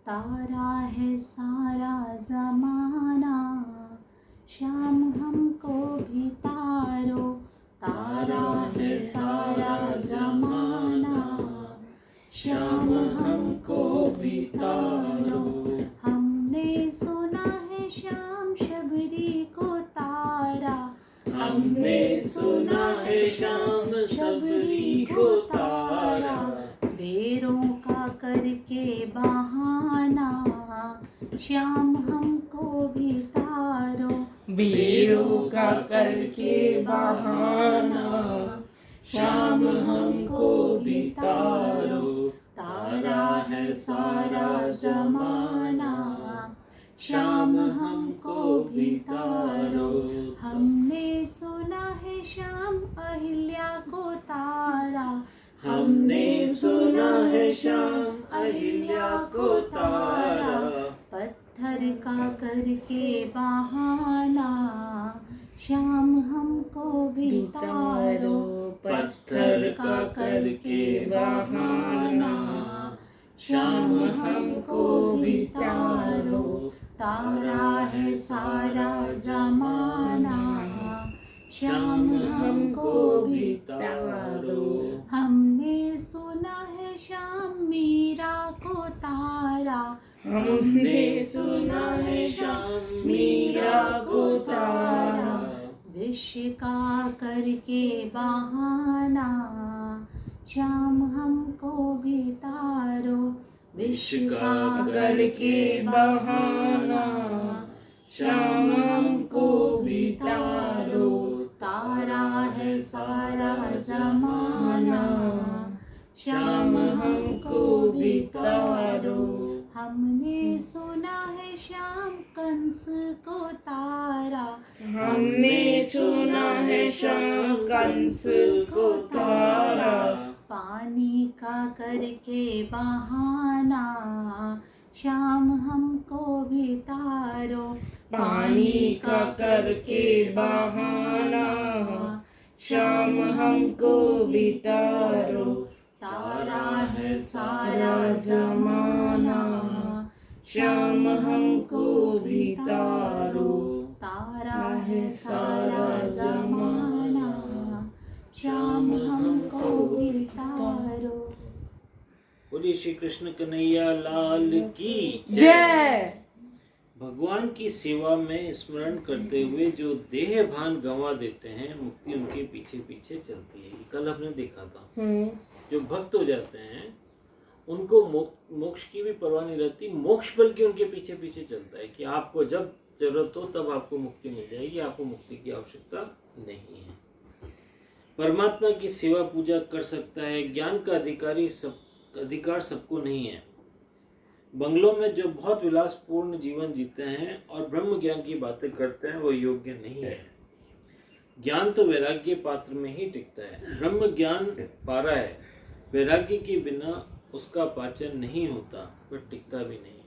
तारा है सारा ज़माना, श्याम हमको भी तारो। तारा है सारा ज़माना, श्याम हमको भी तारो। हमने सुना है श्याम शबरी को तारा, हमने सुना है श्याम शबरी को तारा। बेरों का करके बहाना, श्याम हमको भी तारो। बेरों का करके बहाना, श्याम हमको भी तारो। तारा है सारा ज़माना, श्याम हमको भी तारो। हमने सुना है श्याम अहिल्या को तारा, हमने सुना है श्याम अहिल्या को तारा। पत्थर का करके बहाना, श्याम हमको भी तारो। पत्थर का करके बहाना, श्याम हमको भी तारो। तारा है सारा ज़माना, श्याम हमको भी तारो। हमने सुना है श्याम मीरा को तारा, हमने सुना है श्याम मीरा को तारा। विष का करके बहाना, श्याम हमको भी तारो। विष का करके बहाना, श्याम हमको भी तारो। तारा है सारा ज़माना, श्याम हमको भी तारो। हमने सुना है श्याम कंस को तारा, हमने सुना है श्याम कंस को तारा। पानी का करके बहाना, श्याम हमको भी तारो। पानी का करके बहाना, श्याम हमको भी तारो। तारा है सारा ज़माना, श्याम हमको भी तारो। तारा है सारा ज़माना, श्याम हमको भी तारो। बोलिए श्री कृष्ण कन्हैया लाल की जय। भगवान की सेवा में स्मरण करते हुए जो देह भान गंवा देते हैं, मुक्ति उनके पीछे पीछे चलती है। कल हमने देखा था जो भक्त हो जाते हैं उनको मोक्ष की भी परवाह नहीं रहती, मोक्ष बल्कि उनके पीछे पीछे चलता है कि आपको जब जरूरत हो तब आपको मुक्ति मिल जाएगी, आपको मुक्ति की आवश्यकता नहीं है। परमात्मा की सेवा पूजा कर सकता है, ज्ञान का अधिकार सबको नहीं है। बंगलों में जो बहुत विलासपूर्ण जीवन जीते हैं और ब्रह्म ज्ञान की बातें करते हैं वो योग्य नहीं है। ज्ञान तो वैराग्य पात्र में ही टिकता है। ब्रह्म ज्ञान पारा है, वैराग्य के बिना उसका पाचन नहीं होता, पर टिकता भी नहीं।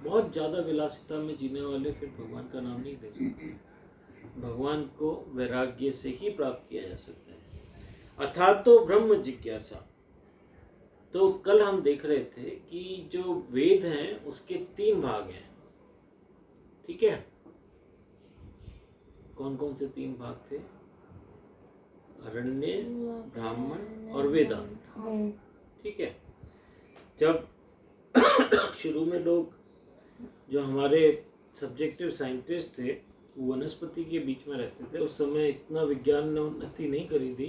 बहुत ज़्यादा विलासिता में जीने वाले फिर भगवान का नाम नहीं ले सकते। भगवान को वैराग्य से ही प्राप्त किया जा सकता है। अर्थात तो ब्रह्म जिज्ञासा। तो कल हम देख रहे थे कि जो वेद हैं उसके 3 भाग हैं, ठीक है। कौन कौन से 3 भाग थे? अरण्य, ब्राह्मण और वेदांत, ठीक है। जब शुरू में लोग जो हमारे सब्जेक्टिव साइंटिस्ट थे वो वनस्पति के बीच में रहते थे, उस समय इतना विज्ञान ने उन्नति नहीं करी थी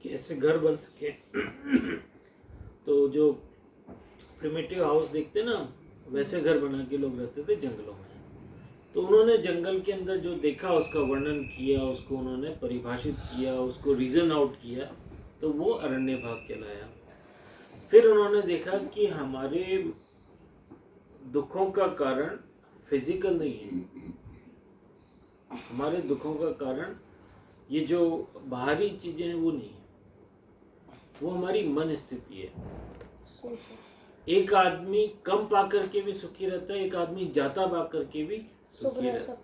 कि ऐसे घर बन सके। तो जो प्रिमिटिव हाउस देखते ना, वैसे घर बना के लोग रहते थे जंगलों में। तो उन्होंने जंगल के अंदर जो देखा उसका वर्णन किया, उसको उन्होंने परिभाषित किया, उसको रीजन आउट किया, तो वो अरण्य भाग कहलाया। फिर उन्होंने देखा कि हमारे दुखों का कारण फिजिकल नहीं है, हमारे दुखों का कारण ये जो बाहरी चीजें हैं वो नहीं है, वो हमारी मन स्थिति है। एक आदमी कम पा करके भी सुखी रहता है, एक आदमी ज्यादा पा करके भी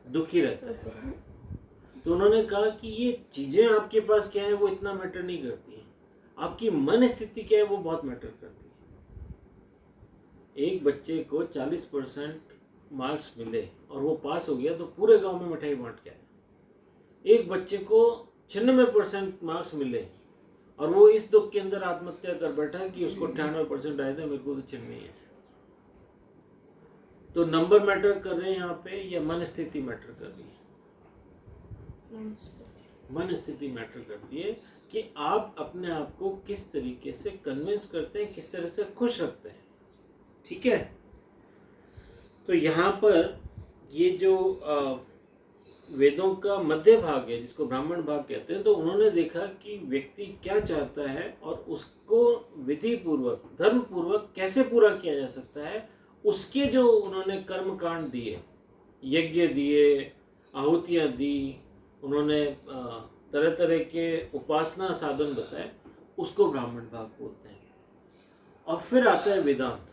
दुखी रहता है। तो उन्होंने कहा कि ये चीजें आपके पास क्या है वो इतना मैटर नहीं करती है, आपकी मन स्थिति क्या है वो बहुत मैटर करती है। एक बच्चे को 40% मार्क्स मिले और वो पास हो गया तो पूरे गांव में मिठाई बांट के आया। एक बच्चे को 96% मार्क्स मिले और वो इस दुख के अंदर आत्महत्या कर बैठा कि उसको 98% आए थे, मेरे को तो 96 है। तो नंबर मैटर कर रहे हैं यहाँ पे या मन स्थिति मैटर कर रही है? मन स्थिति मैटर करती है कि आप अपने आप को किस तरीके से कन्विंस करते हैं, किस तरह से खुश रखते हैं। ठीक है, तो यहाँ पर ये जो वेदों का मध्य भाग है जिसको ब्राह्मण भाग कहते हैं, तो उन्होंने देखा कि व्यक्ति क्या चाहता है और उसको विधि पूर्वक धर्म पूर्वक कैसे पूरा किया जा सकता है, उसके जो उन्होंने कर्म कांड दिए, यज्ञ दिए, आहुतियाँ दी, उन्होंने तरह तरह के उपासना साधन बताए, उसको ब्राह्मण भाग बोलते हैं। और फिर आता है वेदांत,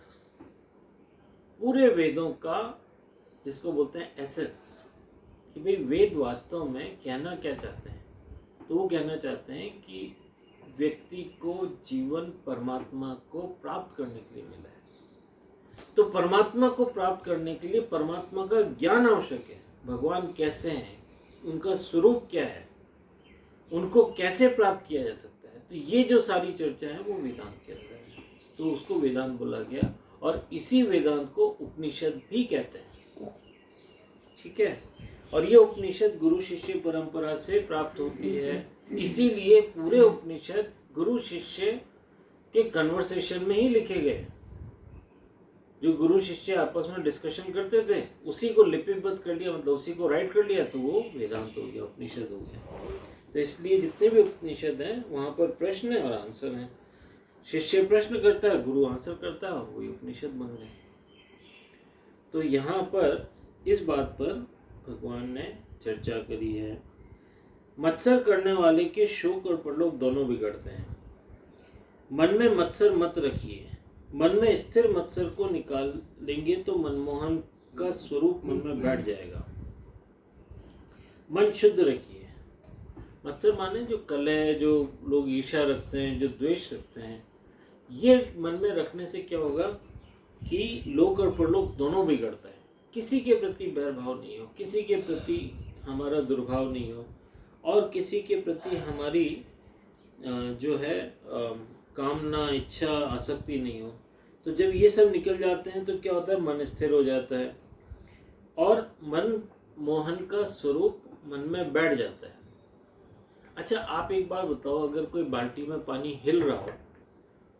पूरे वेदों का जिसको बोलते हैं एसेंस, कि भाई वेद वास्तव में कहना क्या चाहते हैं। तो वो कहना चाहते हैं कि व्यक्ति को जीवन परमात्मा को प्राप्त करने के लिए मिला है। तो परमात्मा को प्राप्त करने के लिए परमात्मा का ज्ञान आवश्यक है। भगवान कैसे हैं, उनका स्वरूप क्या है, उनको कैसे प्राप्त किया जा सकता है। तो ये जो सारी चर्चा है वो वेदांत के अंदर है, तो उसको वेदांत बोला गया। और इसी वेदांत को उपनिषद भी कहते हैं। ठीक है, और ये उपनिषद गुरु शिष्य परंपरा से प्राप्त होती है। इसीलिए पूरे उपनिषद गुरु शिष्य के कन्वर्सेशन में ही लिखे गए। जो गुरु शिष्य आपस में डिस्कशन करते थे उसी को लिपिबद्ध कर लिया, मतलब उसी को राइट कर लिया, तो वो वेदांत हो गया, उपनिषद हो गया। तो इसलिए जितने भी उपनिषद हैं वहाँ पर प्रश्न और आंसर हैं। शिष्य प्रश्न करता है, गुरु आंसर करता है, और वही उपनिषद बन गए। तो यहाँ पर इस बात पर भगवान ने चर्चा करी है। मत्सर करने वाले के शोक और परलोक दोनों बिगड़ते हैं। मन में मत्सर मत रखिए, मन में स्थिर मत्सर को निकाल लेंगे तो मनमोहन का स्वरूप मन में बैठ जाएगा। मन शुद्ध रखिए। मत्सर माने जो कलह, जो लोग ईर्ष्या रखते हैं, जो द्वेष रखते हैं, ये मन में रखने से क्या होगा कि लोक और परलोक दोनों बिगड़ता है। किसी के प्रति बैरभाव नहीं हो, किसी के प्रति हमारा दुर्भाव नहीं हो, और किसी के प्रति हमारी जो है कामना, इच्छा, आसक्ति नहीं हो। तो जब ये सब निकल जाते हैं तो क्या होता है, मन स्थिर हो जाता है और मन मोहन का स्वरूप मन में बैठ जाता है। अच्छा, आप एक बात बताओ, अगर कोई बाल्टी में पानी हिल रहा हो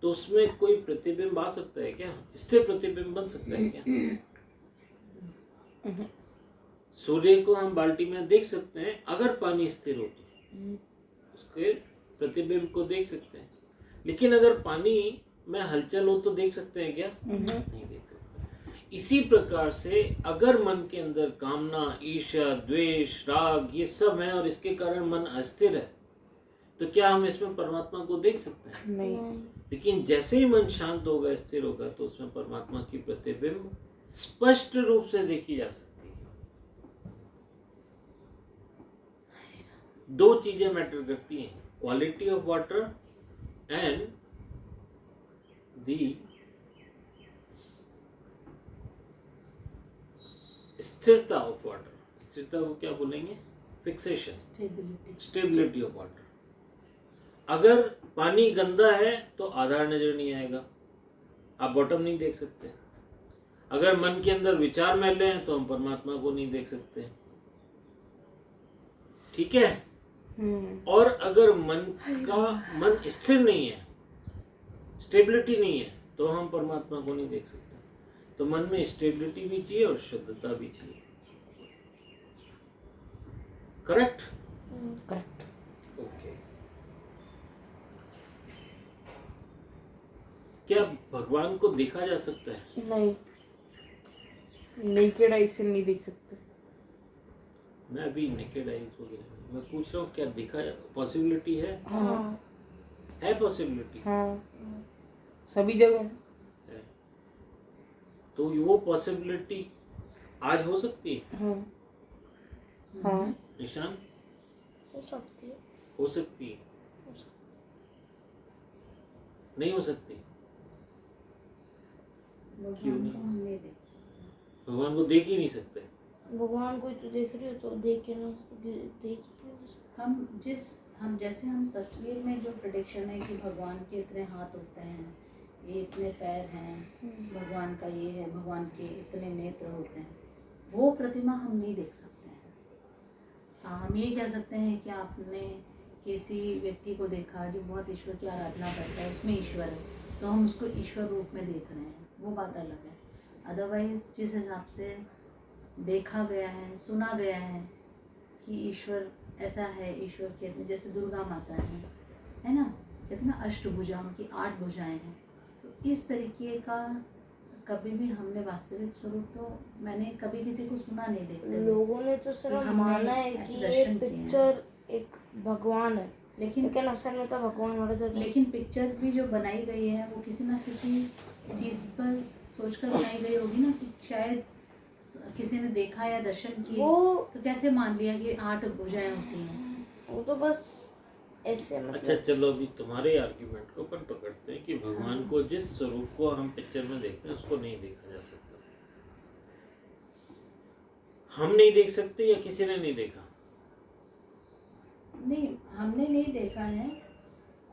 तो उसमें कोई प्रतिबिंब आ सकता है क्या? स्थिर प्रतिबिंब बन सकता है क्या? सूर्य को हम बाल्टी में देख सकते हैं, अगर पानी स्थिर हो तो उसके प्रतिबिंब को देख सकते हैं। लेकिन अगर पानी में हलचल हो तो देख सकते हैं क्या? नहीं देख सकते। इसी प्रकार से अगर मन के अंदर कामना, ईर्ष्या, द्वेष, राग ये सब है और इसके कारण मन अस्थिर है, तो क्या हम इसमें परमात्मा को देख सकते हैं? नहीं। लेकिन जैसे ही मन शांत होगा, स्थिर होगा, तो उसमें परमात्मा की प्रतिबिंब स्पष्ट रूप से देखी जा सकती है। दो चीजें मैटर करती हैं, quality of water and the स्थिरता ऑफ वाटर। स्थिरता को क्या बोलेंगे? Fixation, stability of water. अगर पानी गंदा है तो आधार नजर नहीं आएगा, आप बॉटम नहीं देख सकते। अगर मन के अंदर विचार मैले हैं तो हम परमात्मा को नहीं देख सकते। ठीक है। और अगर मन स्थिर नहीं है, स्टेबिलिटी नहीं है, तो हम परमात्मा को नहीं देख सकते। तो मन में स्टेबिलिटी भी चाहिए और शुद्धता भी चाहिए। करेक्ट? करेक्ट। ओके। क्या भगवान को देखा जा सकता है? नहीं, नेकेड आई से नहीं देख सकते। मैं अभी नेकेड आईज वगैरह नहीं, मैं पूछ रहा हूँ क्या देखा पॉसिबिलिटी है? हाँ है पॉसिबिलिटी? हाँ, सभी जगह है। तो वो पॉसिबिलिटी आज हो सकती है? हाँ हाँ, निशान हो सकती है। हो सकती है, नहीं हो सकती? क्यों भगवान नहीं? को हम नहीं देख सकते। भगवान को देख ही नहीं सकते। भगवान को तो देख रही हो तो देख के ना देख ही नहीं सकते। हम जैसे हम तस्वीर में जो प्रेडिक्शन है कि भगवान के इतने हाथ होते हैं, ये इतने पैर हैं, भगवान का ये है, भगवान के इतने नेत्र होते हैं, वो प्रतिमा हम नहीं देख सकते हैं। हम ये कह सकते हैं कि आपने किसी व्यक्ति को देखा जो बहुत ईश्वर की आराधना करता है, उसमें ईश्वर है, तो हम उसको ईश्वर रूप में देख रहे हैं, वो बात अलग है। अदरवाइज जिस हिसाब से देखा गया है, सुना गया है कि ईश्वर ऐसा है, ईश्वर के जैसे दुर्गा माता है ना, कहते ना अष्टभुजा, उनकी 8 भुजाएं हैं। तो इस तरीके का कभी भी हमने वास्तविक स्वरूप तो मैंने कभी किसी को सुना नहीं देखते हुए। लोगों ने तो सिर्फ हमने माना है ऐसे कि ये दर्शन किए हैं। पिक्चर एक भगवान है, लेकिन असल में तो भगवान मर जाता है। लेकिन पिक्चर भी जो बनाई गई है वो किसी ना किसी चीज़ पर सोचकर बनाई गई होगी ना, कि शायद किसी ने देखा या दर्शन किए, वो तो कैसे मान लिया कि 8 भुजाएं होती हैं। वो तो बस ऐसे अच्छा मतलब चलो अभी तुम्हारे आर्ग्यूमेंट को अपन पकड़ते हैं कि भगवान को जिस स्वरूप को हम पिक्चर में देखते हैं उसको नहीं देखा जा सकता। हम नहीं देख सकते या किसी ने नहीं देखा? नहीं, हमने नहीं देखा है,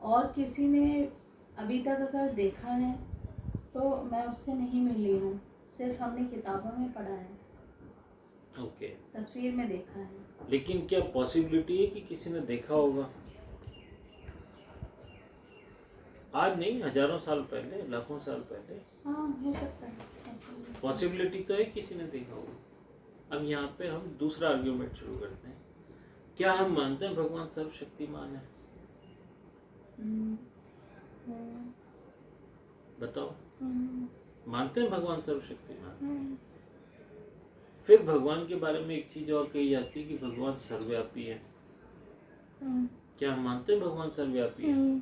और किसी ने अभी तक अगर देखा है तो मैं उससे नहीं मिली हूँ, सिर्फ हमने किताबों में पढ़ा है, ओके। तस्वीर में देखा है। लेकिन क्या पॉसिबिलिटी है कि किसी ने देखा होगा? आज नहीं, हजारों साल पहले, लाखों साल पहले हाँ, हो सकता है। पॉसिबिलिटी तो है किसी ने देखा होगा। अब यहाँ पे हम दूसरा आर्ग्यूमेंट शुरू करते हैं। क्या हम मानते हैं भगवान सर्वशक्तिमान है? बताओ, मानते हैं भगवान सर्वशक्तिमान? फिर भगवान के बारे में एक चीज और कही जाती है कि भगवान सर्वव्यापी है। क्या हम मानते हैं भगवान सर्वव्यापी है?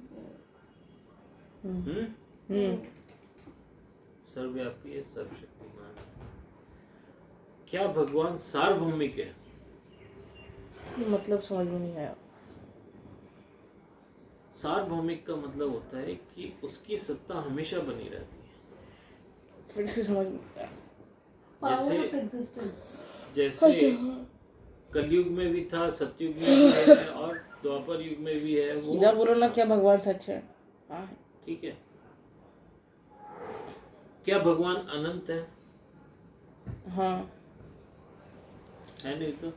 सर्वव्यापी है, सर्वशक्तिमान है। क्या भगवान सार्वभौमिक है? मतलब समझ में नहीं आया। सार्वभौमिक का मतलब होता है कि उसकी सत्ता हमेशा बनी रहती है। फिर से समझ में नहीं आया। Power of existence. जैसे कलयुग में भी था, सतयुग में भी है और द्वापर युग में भी है। वो सीधा बोलो ना, क्या भगवान सच है? हाँ, ठीक है। क्या भगवान अनंत है? हाँ, है नहीं तो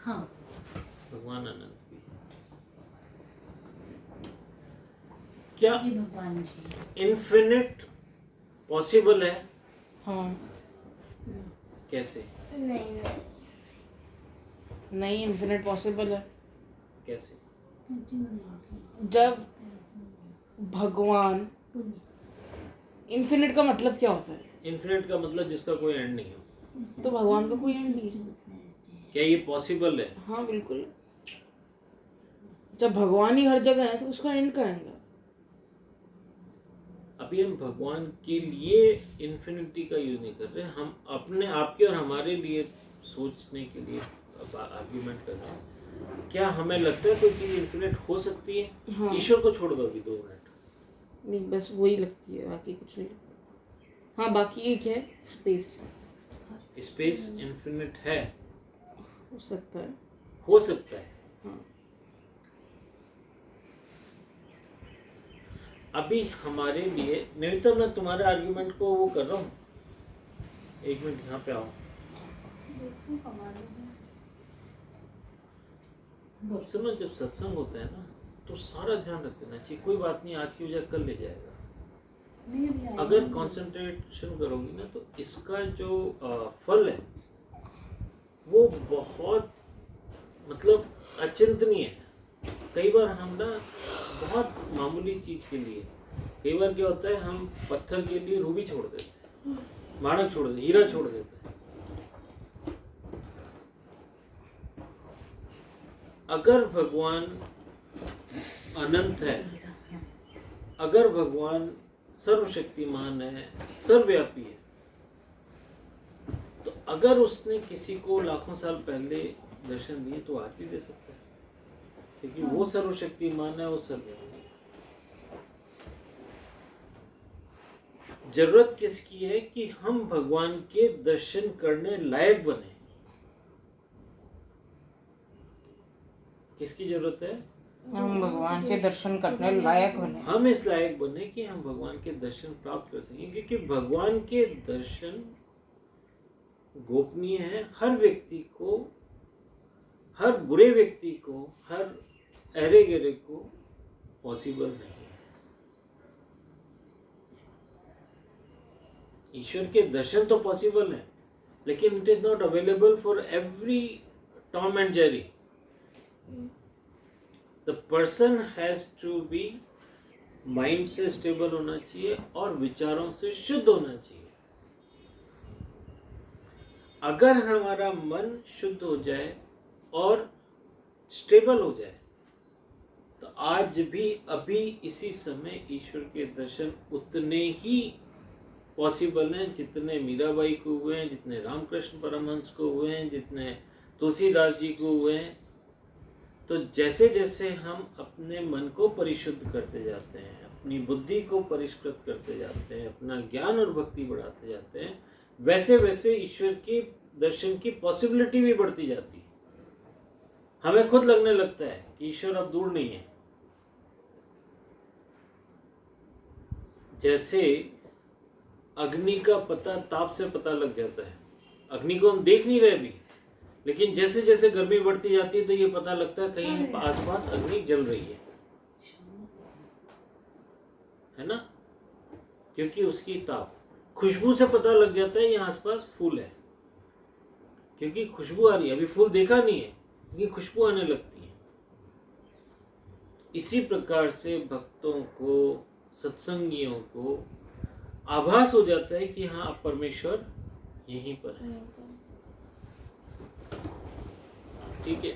हाँ, भगवान अनंत भी है। क्या ये भगवान जी इन्फिनिट पॉसिबल है? हाँ। कैसे? नहीं नहीं, इन्फिनिट पॉसिबल है। कैसे? जब भगवान, इन्फिनिट का मतलब क्या होता है? इन्फिनिट का मतलब जिसका कोई एंड नहीं हो। तो भगवान का कोई एंड नहीं है। क्या ये पॉसिबल है? हाँ बिल्कुल। जब भगवान ही हर जगह है तो उसका एंड कहाँ है? अभी हम भगवान के लिए इन्फिनिटी का यूज नहीं कर रहे, हम अपने आपके और हमारे लिए सोचने के लिए आर्ग्यूमेंट कर रहे हैं। क्या हमें लगता है कोई चीज इन्फिनिट हो सकती है? हाँ। ईश्वर को छोड़ दो अभी 2 मिनट। नहीं, बस वही लगती है, बाकी कुछ नहीं लगता। हाँ, बाकी एक है स्पेस। स्पेस इन्फिनिट है? हो सकता है। हो सकता है। हाँ। अभी हमारे लिए निरंतर मैं तुम्हारे आर्ग्यूमेंट को वो कर रहा हूँ। 1 मिनट यहाँ पे आओ। सुनो, जब सत्संग होता है ना तो सारा ध्यान रख देना चाहिए। कोई बात नहीं, आज की वजह कल ले जाएगा। अगर कंसंट्रेशन करोगी ना तो इसका जो फल है वो बहुत मतलब अचिंतनीय है। कई बार हम ना बहुत मामूली चीज के लिए, कई बार क्या होता है हम पत्थर के लिए रूबी छोड़ देते हैं, माणक छोड़ देते, हीरा छोड़ देते हैं। अगर भगवान अनंत है, अगर भगवान सर्वशक्तिमान है, सर्वव्यापी है, तो अगर उसने किसी को लाखों साल पहले दर्शन दिए तो आज भी दे सकता है, क्योंकि वो सर्वशक्तिमान है, वो सर्वव्यापी है। जरूरत किसकी है कि हम भगवान के दर्शन करने लायक बने। किसकी जरूरत है? हम भगवान के दर्शन करने लायक बने। हम इस लायक बने कि हम भगवान के दर्शन प्राप्त कर सकें, क्योंकि भगवान के दर्शन गोपनीय है। हर व्यक्ति को, हर बुरे व्यक्ति को, हर अरे गरे को पॉसिबल नहीं है। ईश्वर के दर्शन तो पॉसिबल है, लेकिन it is not available for every Tom and Jerry. The person has to be, mind से स्टेबल होना चाहिए और विचारों से शुद्ध होना चाहिए। अगर हमारा मन शुद्ध हो जाए और स्टेबल हो जाए तो आज भी, अभी इसी समय ईश्वर के दर्शन उतने ही पॉसिबल हैं जितने मीराबाई को हुए हैं, जितने रामकृष्ण परमहंस को हुए हैं, जितने तुलसीदास जी को हुए हैं। तो जैसे जैसे हम अपने मन को परिशुद्ध करते जाते हैं, अपनी बुद्धि को परिष्कृत करते जाते हैं, अपना ज्ञान और भक्ति बढ़ाते जाते हैं, वैसे वैसे ईश्वर के दर्शन की पॉसिबिलिटी भी बढ़ती जाती है। हमें खुद लगने लगता है कि ईश्वर अब दूर नहीं है। जैसे अग्नि का पता ताप से पता लग जाता है। अग्नि को हम देख नहीं रहे अभी, लेकिन जैसे जैसे गर्मी बढ़ती जाती है तो ये पता लगता है कहीं आसपास अग्नि जल रही है ना? क्योंकि उसकी ताप, खुशबू से पता लग जाता है यहाँ आसपास फूल है, क्योंकि खुशबू आ रही है। अभी फूल देखा नहीं है, लेकिन खुशबू आने लगती है। इसी प्रकार से भक्तों को, सत्संगियों को आभास हो जाता है कि हाँ, परमेश्वर यहीं पर है। ठीक है,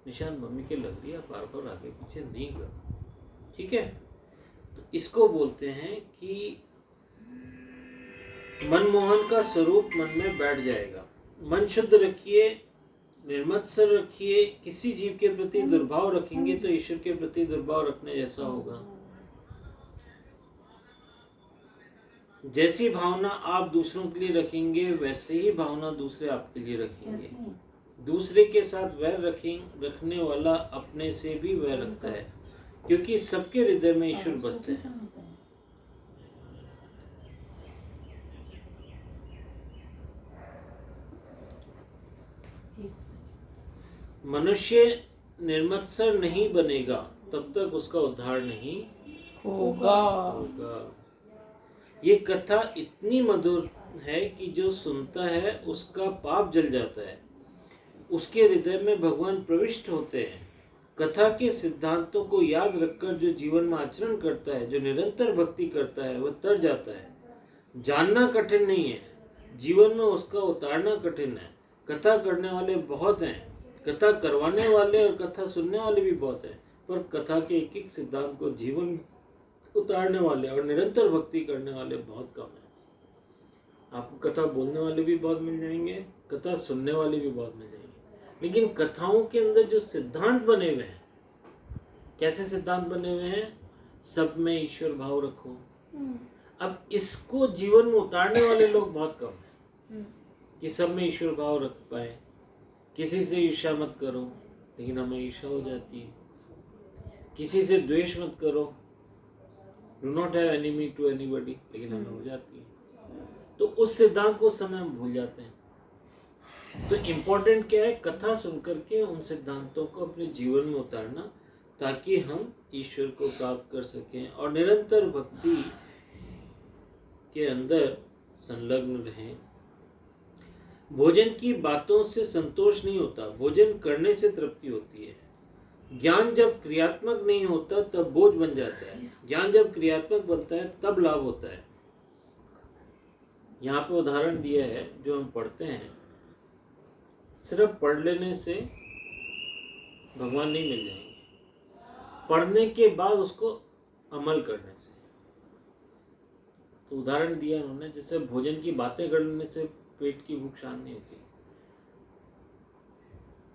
निशान मम्मी के लग रही है, बार बार आगे पीछे नहीं करो। ठीक है, तो इसको बोलते हैं कि मनमोहन का स्वरूप मन में बैठ जाएगा। मन शुद्ध रखिए, निर्मत्सर रखिए। किसी जीव के प्रति दुर्भाव रखेंगे तो ईश्वर के प्रति दुर्भाव रखने जैसा होगा। जैसी भावना आप दूसरों के लिए रखेंगे, वैसे ही भावना दूसरे आपके लिए रखेंगे। दूसरे के साथ वैर रखने वाला अपने से भी वैर रखता है, क्योंकि सबके हृदय में ईश्वर बसते हैं। मनुष्य निर्मत्सर नहीं बनेगा तब तक उसका उद्धार नहीं होगा। ये कथा इतनी मधुर है कि जो सुनता है उसका पाप जल जाता है, उसके हृदय में भगवान प्रविष्ट होते हैं। कथा के सिद्धांतों को याद रखकर जो जीवन में आचरण करता है, जो निरंतर भक्ति करता है, वह तर जाता है। जानना कठिन नहीं है, जीवन में उसका उतारना कठिन है। कथा करने वाले बहुत हैं, कथा करवाने वाले और कथा सुनने वाले भी बहुत हैं, पर कथा के एक एक सिद्धांत को जीवन उतारने वाले और निरंतर भक्ति करने वाले बहुत कम हैं। आपको कथा बोलने वाले भी बहुत मिल जाएंगे, कथा सुनने वाले भी बहुत मिल जाएंगे, लेकिन कथाओं के अंदर जो सिद्धांत बने हुए हैं, कैसे सिद्धांत बने हुए हैं? सब में ईश्वर भाव रखो। अब इसको जीवन में उतारने वाले लोग बहुत कम हैं कि सब में ईश्वर भाव रख पाए। किसी से ईर्ष्या मत करो, लेकिन हमें ईर्ष्या हो जाती है। किसी से द्वेष मत करो, do not have enemy to anybody, लेकिन हमें हो जाती है। तो उस सिद्धांत को समय हम भूल जाते हैं। तो इम्पोर्टेंट क्या है? कथा सुनकर के उन सिद्धांतों को अपने जीवन में उतारना, ताकि हम ईश्वर को प्राप्त कर सकें और निरंतर भक्ति के अंदर संलग्न रहें। भोजन की बातों से संतोष नहीं होता, भोजन करने से तृप्ति होती है। ज्ञान जब क्रियात्मक नहीं होता तब बोझ बन जाता है, ज्ञान जब क्रियात्मक बनता है तब लाभ होता है। यहाँ पे उदाहरण दिया है जो हम पढ़ते हैं, सिर्फ पढ़ लेने से भगवान नहीं मिल जाएंगे, पढ़ने के बाद उसको अमल करने से। तो उदाहरण दिया उन्होंने, जैसे भोजन की बातें करने से पेट की भूख शांत नहीं होती।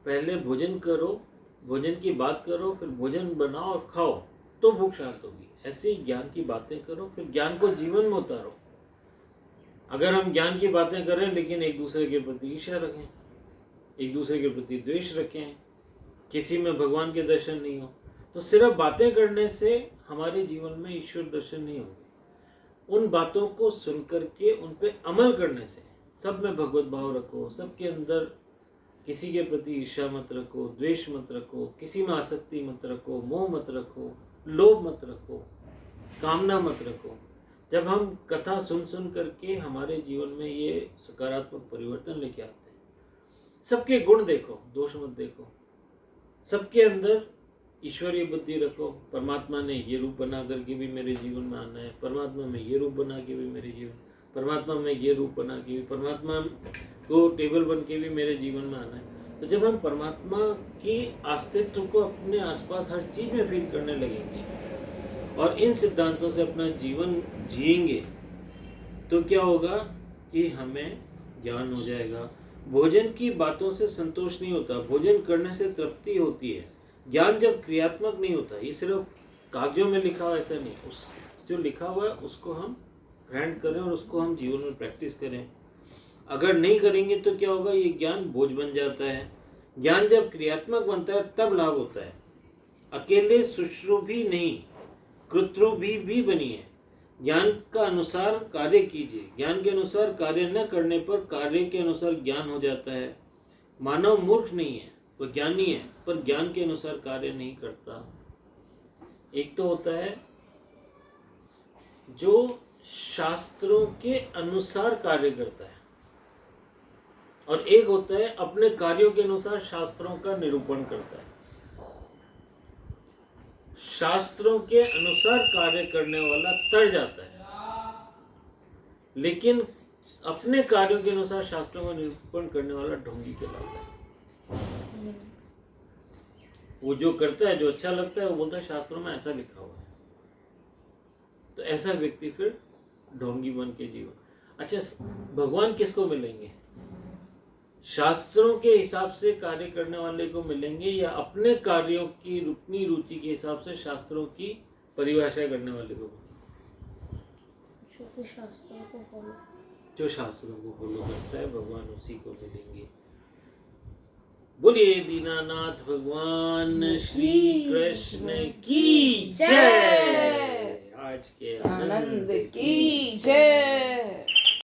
पहले भोजन करो, भोजन की बात करो, फिर भोजन बनाओ और खाओ, तो भूख शांत होगी। ऐसे ही ज्ञान की बातें करो, फिर ज्ञान को जीवन में उतारो, अगर हम ज्ञान की बातें करें लेकिन एक दूसरे के प्रति ईर्ष्या रखें, एक दूसरे के प्रति द्वेष रखें, किसी में भगवान के दर्शन नहीं हो, तो सिर्फ बातें करने से हमारे जीवन में ईश्वर दर्शन नहीं होंगे। उन बातों को सुन करके उन पे अमल करने से, सब में भगवत भाव रखो, सबके अंदर किसी के प्रति ईर्ष्या मत रखो, द्वेष मत रखो, किसी में आसक्ति मत रखो, मोह मत रखो, लोभ मत रखो, कामना मत रखो। जब हम कथा सुन सुन करके हमारे जीवन में ये सकारात्मक परिवर्तन लेके आते हैं, सबके गुण देखो, दोष मत देखो, सबके अंदर ईश्वरीय बुद्धि रखो। परमात्मा ने ये रूप बना करके भी मेरे जीवन में आना है, परमात्मा में ये रूप बना के भी मेरे जीवन, परमात्मा में ये रूप बना के भी, परमात्मा को टेबल बन के भी मेरे जीवन में आना है। तो जब हम परमात्मा की अस्तित्व को अपने आसपास हर चीज में फील करने लगेंगे और इन सिद्धांतों से अपना जीवन जिएंगे, तो क्या होगा कि हमें ज्ञान हो जाएगा। भोजन की बातों से संतोष नहीं होता, भोजन करने से तृप्ति होती है। ज्ञान जब क्रियात्मक नहीं होता, ये सिर्फ कागजों में लिखा हुआ ऐसा नहीं, उस जो लिखा हुआ है उसको हम ग्रहण करें और उसको हम जीवन में प्रैक्टिस करें। अगर नहीं करेंगे तो क्या होगा, ये ज्ञान बोझ बन जाता है। ज्ञान जब क्रियात्मक बनता है तब लाभ होता है। अकेले सुश्रुभी नहीं, कृत्रुभी भी बनिए। ज्ञान का अनुसार कार्य कीजिए। ज्ञान के अनुसार कार्य न करने पर कार्य के अनुसार ज्ञान हो जाता है। मानव मूर्ख नहीं है, वह ज्ञानी है, पर ज्ञान के अनुसार कार्य नहीं करता। एक तो होता है जो शास्त्रों के अनुसार कार्य करता है, और एक होता है अपने कार्यों के अनुसार शास्त्रों का निरूपण करता है। शास्त्रों के अनुसार कार्य करने वाला तर जाता है, लेकिन अपने कार्यों के अनुसार शास्त्रों का निरूपण करने वाला ढोंगी कहलाता है। वो जो करता है, जो अच्छा लगता है, वो बोलता है शास्त्रों में ऐसा लिखा हुआ है, तो ऐसा व्यक्ति फिर ढोंगी बन के जीवन। अच्छा, भगवान किसको मिलेंगे? शास्त्रों के हिसाब से कार्य करने वाले को मिलेंगे, या अपने कार्यों की अपनी रुचि के हिसाब से शास्त्रों की परिभाषा करने वाले को मिलेंगे? जो शास्त्रों को फॉलो, जो शास्त्रों को फॉलो करता है, भगवान उसी को मिलेंगे। बोलिए दीनानाथ भगवान श्री कृष्ण की जय। आज के आनंद की जय।